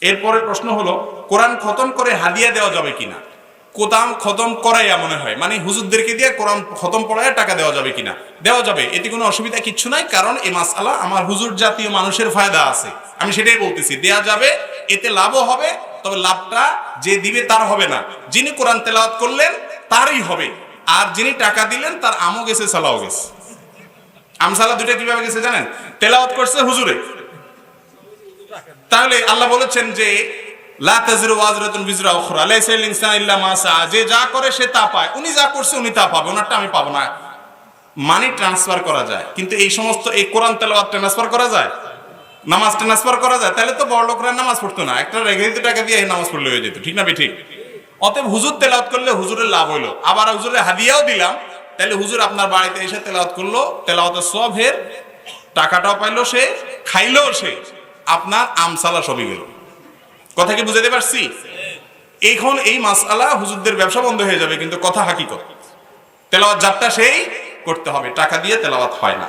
এরপরে প্রশ্ন হলো, কোরআন খতম করে হাদিয়া দেওয়া যাবে কিনা? কোরআন খতম করাইয়া মনে হয়, মানে হুজুরদেরকে দিয়ে কোরআন খতম পড়ায় টাকা দেওয়া যাবে কিনা? দেওয়া যাবে, এতে কোনো অসুবিধা কিচ্ছু নাই। কারণ এই মাসআলা আমার হুজুর জাতীয় মানুষের ফায়দা আছে, আমি সেটাই বলতেছি। দেয়া যাবে, এতে লাভও হবে, তবে লাভটা যে দিবে তার হবে না, যিনি কোরআন তেলাওয়াত করলেন তারই হবে। আর যিনি টাকা দিলেন তার আমও গেছে, সালাও গেছে। আমসালা দুইটা কিভাবে গেছে জানেন? তেলাওয়াত করছে হুজুরে, তাহলে আল্লাহ বলেছেন যে লা তাজিরু ওয়াজরাতুন বিজরা উখরা লাইসা লিল ইনসানি ইল্লা মা সাআ, যে যা করে সে তা পায়। উনি যা করছে উনি তা পাবে, ওনারটা আমি পাবো না। মানি ট্রান্সফার করা যায়, কিন্তু এই সমস্ত এই কোরআন তেলাওয়াত ট্রান্সফার করা যায়, নামাজ ট্রান্সফার করা যায়? তাহলে তো বড় লোকরা নামাজ পড়তো না, একটা রেখে দিত, টাকা দিয়ে নামাজ পড়লে হয়ে যেত, ঠিক না ঠিক? অতএব হুজুর তেলাওয়াত করলে হুজুরের লাভ হইলো, আবার হুজুরের হাদিয়াও দিলাম, তাহলে হুজুর আপনার বাড়িতে এসে তেলাওয়াত করলো, তেলাওয়াতের সওয়াবের টাকাটাও পাইলো সে, খাইলো সে, আপনার আমসালা সবই গেল। কথা কি বুঝাতে পারছি? এখন এই মাসআলা হুজুরদের ব্যবসা বন্ধ হয়ে যাবে, কিন্তু কথা হাকিকত। তেলাওয়াত যারটা সেই করতে হবে, টাকা দিয়ে তেলাওয়াত হয় না।